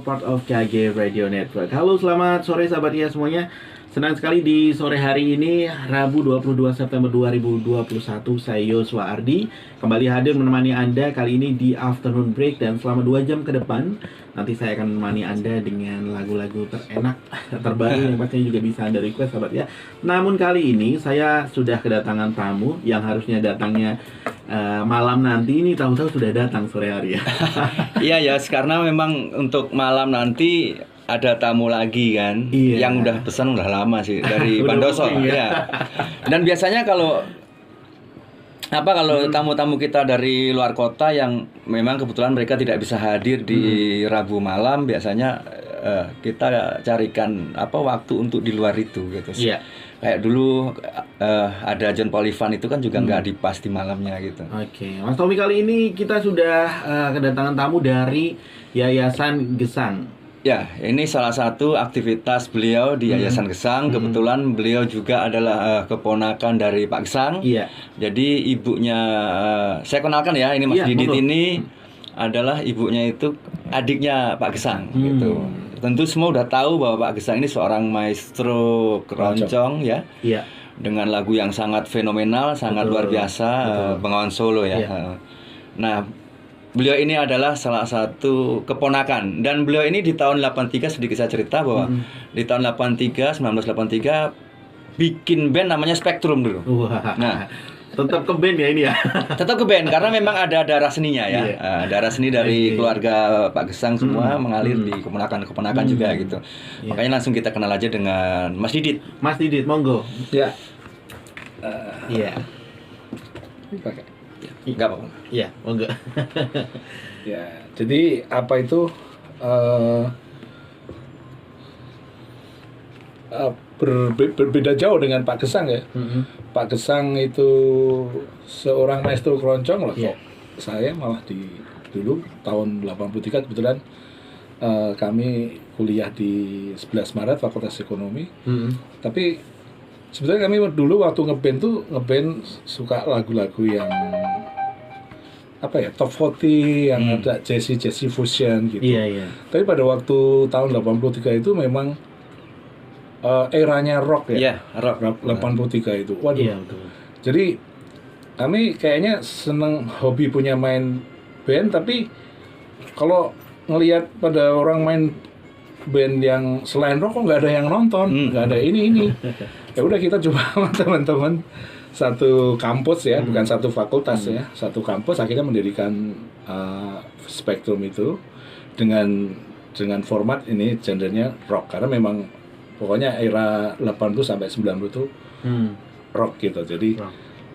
part of KG Radio Network. Halo, selamat sore sahabat ya semuanya. Senang sekali di sore hari ini, Rabu 22 September 2021, saya Yoswa Ardi kembali hadir menemani Anda kali ini di Afternoon Break. Dan selama 2 jam ke depan, nanti saya akan menemani Anda dengan lagu-lagu terenak, terbaru yang pastinya juga bisa Anda request sahabat ya. Namun kali ini saya sudah kedatangan tamu yang harusnya datangnya malam nanti, ini tahu-tahu sudah datang sore hari ya. Iya ya, karena memang untuk malam nanti ada tamu lagi kan, yang udah pesan udah lama sih dari Bandoso ya. Dan biasanya kalau tamu-tamu kita dari luar kota yang memang kebetulan mereka tidak bisa hadir di Rabu malam, biasanya kita carikan waktu untuk di luar itu gitu sih. Iya. Kayak dulu ada John Paul Ivan itu kan juga nggak dipas di malamnya gitu. Oke, Mas Tommy, kali ini kita sudah kedatangan tamu dari Yayasan Gesang. Ya, ini salah satu aktivitas beliau di Yayasan Gesang. Kebetulan beliau juga adalah keponakan dari Pak Gesang. Iya. Jadi ibunya, saya kenalkan ya, ini Mas Didit ini adalah ibunya itu adiknya Pak Gesang gitu. Tentu semua udah tahu bahwa Pak Gesang ini seorang maestro keroncong ya. Iya. Dengan lagu yang sangat fenomenal, sangat luar biasa, Bengawan Solo ya. Iya. Nah, beliau ini adalah salah satu keponakan, dan beliau ini di tahun 83, sedikit saya cerita bahwa di tahun 1983 bikin band namanya Spektrum dulu. Wah. Nah, tetap ke band ya ini ya. tetap ke band karena memang ada darah seninya ya. Darah seni dari keluarga Pak Gesang semua mengalir di keponakan-keponakan juga gitu. Makanya langsung kita kenal aja dengan Mas Didit. Mas Didit, monggo. Ya. Iya. Pakai. Enggak apa-apa. Iya, monggo. Ya, jadi apa itu berbeda jauh dengan Pak Gesang ya. Pak Gesang itu seorang maestro keroncong loh. Iya. Saya malah dulu tahun 83 kebetulan kami kuliah di 11 Maret Fakultas Ekonomi. Tapi sebetulnya kami dulu waktu ngeband suka lagu-lagu yang top 40 yang ada jazzy fusion gitu. Iya. Tapi pada waktu tahun 83 itu memang eranya rock ya. Iya, rock. 83 itu. Waduh. Iya, betul. Jadi kami kayaknya seneng hobi punya main band, tapi kalau ngelihat pada orang main band yang selain rock kok nggak ada yang nonton, nggak ada ini. Ya udah kita coba sama teman-teman satu kampus ya, bukan satu fakultas ya, satu kampus akhirnya mendirikan Spektrum itu dengan format ini genrenya rock, karena memang pokoknya era 80 sampai 90 itu rock gitu.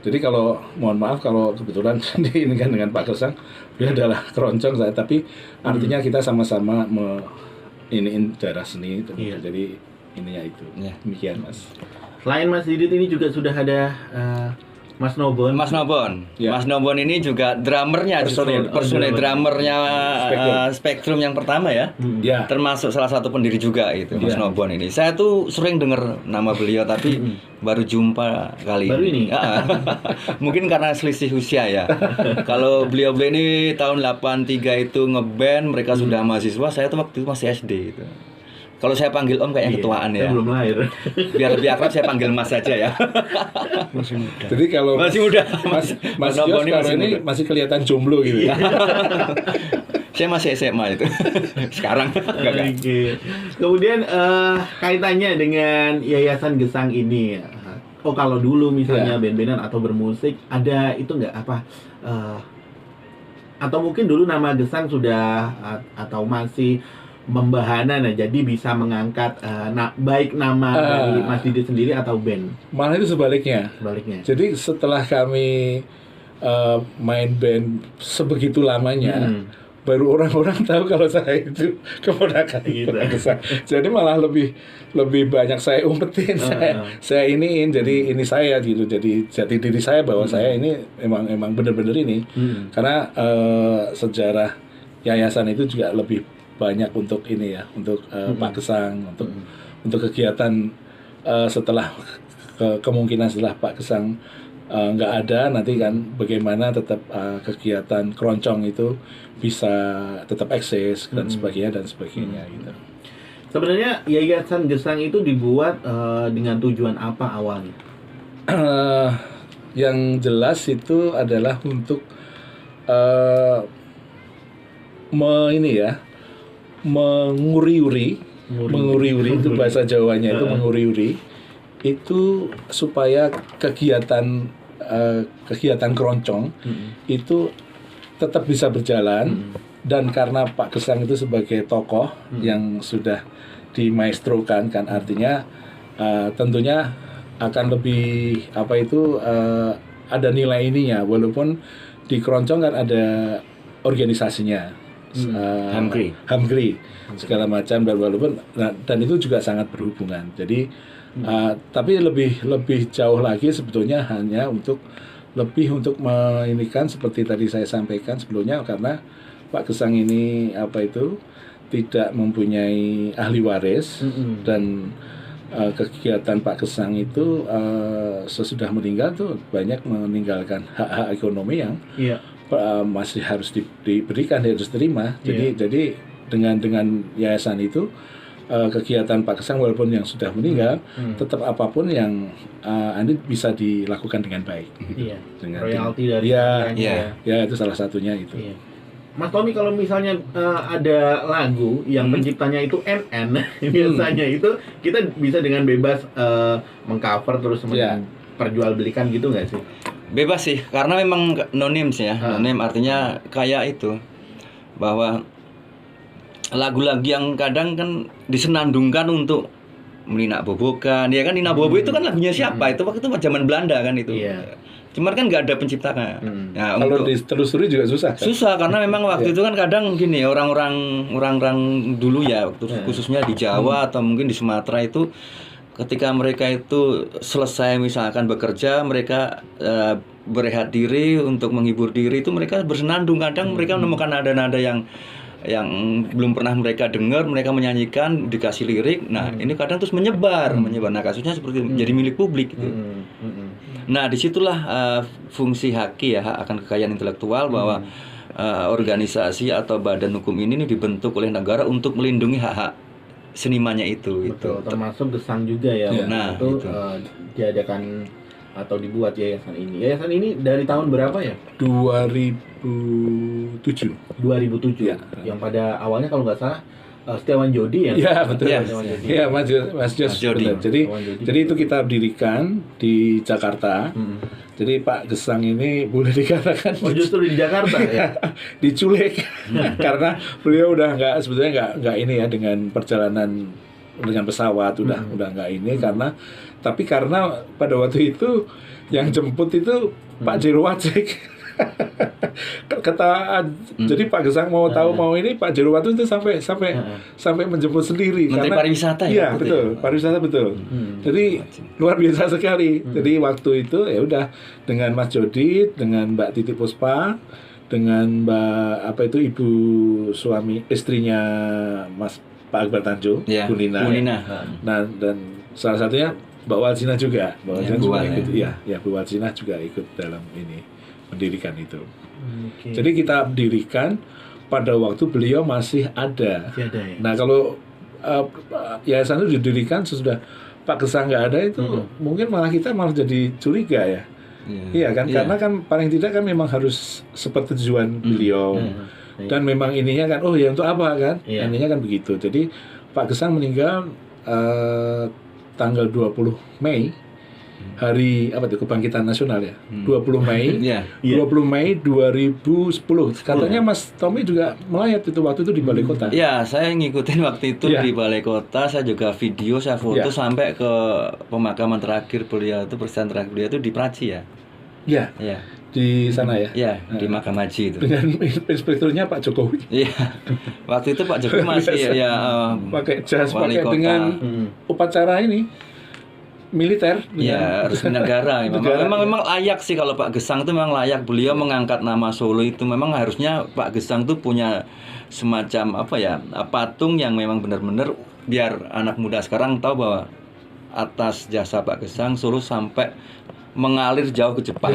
Jadi kalau mohon maaf kalau kebetulan ini kan dengan Pak Gesang, dia adalah keroncong saya, tapi artinya kita sama-sama iniin darah seni itu. Jadi ininya itu. Demikian Mas. Selain Mas Didit ini juga sudah ada Mas Nobon. Mas Nobon. Ya. Mas Nobon ini juga drummernya, personil drummernya Spektrum yang pertama ya. Ya. Termasuk salah satu pendiri juga itu, Mas Nobon ini. Saya tuh sering dengar nama beliau tapi baru jumpa kali baru ini. Mungkin karena selisih usia ya. Kalau beliau ini tahun 83 itu ngeband, mereka sudah mahasiswa, saya tuh waktu itu masih SD gitu. Kalau saya panggil Om kayaknya ketuaan ya. Saya belum lahir. Biar lebih akrab saya panggil Mas saja ya. Masih muda. Jadi kalau masih muda. Mas Yos sekarang ini masih kelihatan jomblo gitu ya. Saya masih SMA itu. Sekarang enggak. Kemudian kaitannya dengan Yayasan Gesang ini. Oh, kalau dulu misalnya band-bandan atau bermusik ada itu enggak atau mungkin dulu nama Gesang sudah atau masih membahana, jadi bisa mengangkat baik nama dari Mas Didit sendiri atau band. Malah itu sebaliknya. Jadi setelah kami main band sebegitu lamanya, baru orang-orang tahu kalau saya itu keponakan gitu. Jadi malah lebih banyak saya umpetin, saya iniin, jadi ini saya gitu. Jadi jati diri saya bahwa saya ini emang benar-benar ini. Karena sejarah yayasan itu juga lebih banyak untuk ini ya, untuk Pak Gesang, untuk kegiatan setelah kemungkinan setelah Pak Gesang nggak ada, nanti kan bagaimana tetap kegiatan keroncong itu bisa tetap eksis dan sebagainya gitu. Sebenarnya Yayasan Gesang itu dibuat dengan tujuan apa awalnya? Yang jelas itu adalah untuk menguri-uri itu bahasa Jawanya itu menguri-uri itu supaya kegiatan keroncong itu tetap bisa berjalan dan karena Pak Gesang itu sebagai tokoh yang sudah dimaestrokan kan artinya tentunya akan lebih ada nilai ininya walaupun di keroncong kan ada organisasinya Hamgri segala macam dan walaupun dan itu juga sangat berhubungan jadi tapi lebih jauh lagi sebetulnya hanya untuk menginikan seperti tadi saya sampaikan sebelumnya karena Pak Gesang ini tidak mempunyai ahli waris dan kegiatan Pak Gesang itu sesudah meninggal tuh banyak meninggalkan hak-hak ekonomi yang masih harus diberikan harus diterima jadi dengan yayasan itu kegiatan Pak Gesang walaupun yang sudah meninggal tetap apapun yang Andi bisa dilakukan dengan baik. Iya. Dengan royalti dari ya itu salah satunya itu. Iya. Mas Tommy kalau misalnya ada lagu yang penciptanya itu NN biasanya itu kita bisa dengan bebas mengcover terus memperjualbelikan gitu nggak sih? Bebas sih karena memang no name sih ya. No name artinya kayak itu bahwa lagu-lagu yang kadang kan disenandungkan untuk Nina Bobokan, ya kan Nina Bobo itu kan lagunya siapa? Itu waktu itu zaman Belanda kan itu. Cuman kan nggak ada penciptanya. Nah, kalau ditelusuri juga susah. Kan? Susah karena memang waktu itu kan kadang gini orang-orang dulu ya, khususnya di Jawa atau mungkin di Sumatera itu, ketika mereka itu selesai misalkan bekerja, mereka berehat diri untuk menghibur diri itu mereka bersenandung. Kadang mereka menemukan nada-nada yang belum pernah mereka dengar, mereka menyanyikan, dikasih lirik. Nah, ini kadang terus menyebar. Nah, kasusnya seperti menjadi milik publik gitu. Nah, disitulah fungsi HAKI ya, hak akan kekayaan intelektual bahwa organisasi atau badan hukum ini dibentuk oleh negara untuk melindungi hak-hak senimannya itu. Betul, termasuk Gesang juga ya. Nah, itu diadakan atau dibuat yayasan ini. Yayasan ini dari tahun berapa ya? 2007 ya. Yang pada awalnya kalau nggak salah Setiawan Jodi ya. Iya betul. Iya Mas Jodi. Jadi itu kita dirikan di Jakarta. Jadi Pak Gesang ini boleh dikatakan justru di Jakarta ya. Diculik karena beliau udah sebetulnya nggak ini ya dengan perjalanan dengan pesawat udah nggak ini karena pada waktu itu yang jemput itu Pak Jero Wacik. Jadi Pak Gesang mau tahu mau ini Pak Jero Wacik itu sampai menjemput sendiri. Menteri karena, Pariwisata ya. Iya betul, pariwisata betul. Jadi luar biasa sekali. Jadi waktu itu ya udah dengan Mas Jodi, dengan Mbak Titi Puspa, dengan Mbak ibu suami istrinya Mas Pak Akbar Tanjung, Bu Nina. Nah, dan salah satunya Mbak Waljina juga. Mbak Waljina juga ikut, Bu Waljina juga ikut dalam ini mendirikan itu. Jadi kita dirikan pada waktu beliau masih ada. Nah, kalau yayasan itu didirikan sesudah Pak Gesang nggak ada itu mungkin kita malah jadi curiga ya. Iya kan? Karena kan paling tidak kan memang harus seperti tujuan beliau. Dan memang ininya kan ya untuk apa kan? Ininya kan begitu. Jadi Pak Gesang meninggal tanggal 20 Mei hari kebangkitan nasional ya. 20 Mei 20 Mei 2010. Katanya Mas Tommy juga melayat itu waktu itu di Balai Kota. Iya, saya ngikutin waktu itu di Balai Kota, saya juga video, saya foto sampai ke pemakaman terakhir beliau itu, persiapan terakhir beliau itu di Praci ya. Iya. Di sana ya? Iya, di Makam Haji itu. Dengan inspekturnya Pak Jokowi. Iya. Waktu itu Pak Jokowi masih pakai jas, pakai dengan upacara ini militer. Iya, resmi negara. Memang layak sih kalau Pak Gesang itu memang layak. Beliau mengangkat nama Solo itu memang harusnya Pak Gesang itu punya semacam patung yang memang benar-benar biar anak muda sekarang tahu bahwa atas jasa Pak Gesang Solo sampai mengalir jauh ke Jepang.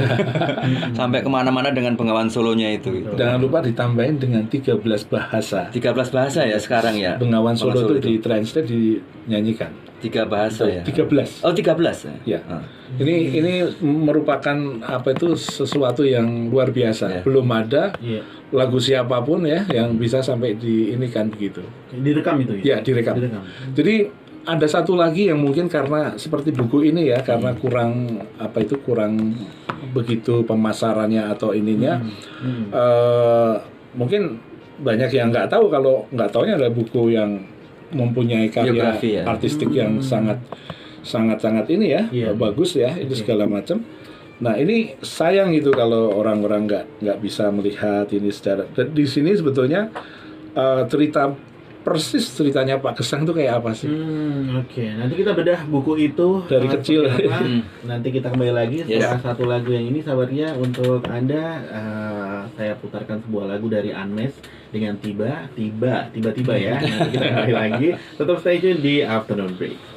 Sampai kemana-mana dengan Bengawan Solonya itu. Jangan lupa ditambahin dengan 13 bahasa. 13 bahasa ya sekarang ya. Bengawan Solo itu ditranslate, dinyanyikan. 3 bahasa ya. 13. Oh 13 ya. Ya. Ini merupakan apa itu sesuatu yang luar biasa. Ya. Belum ada Iya. lagu siapapun ya yang bisa sampai di ini kan begitu. Direkam itu ya? Ya, direkam. Jadi ada satu lagi yang mungkin karena seperti buku ini ya, karena kurang apa itu kurang begitu pemasarannya atau ininya, mungkin banyak yang nggak tahu. Kalau nggak taunya ada buku yang mempunyai karya Biografi ya. artistik yang sangat ini ya, Iya. bagus ya, itu segala macam. Nah ini sayang gitu kalau orang-orang nggak bisa melihat ini secara. Dan di sini sebetulnya cerita persis ceritanya Pak Gesang itu kayak apa sih? Oke. Nanti kita bedah buku itu Dari kecil. seperti apa. Nanti kita kembali lagi setelah satu lagu yang ini, sahabatnya. Untuk Anda, saya putarkan sebuah lagu dari Unmesh dengan tiba-tiba ya. Nanti kita kembali lagi. Tetap stay tune di Afternoon Break.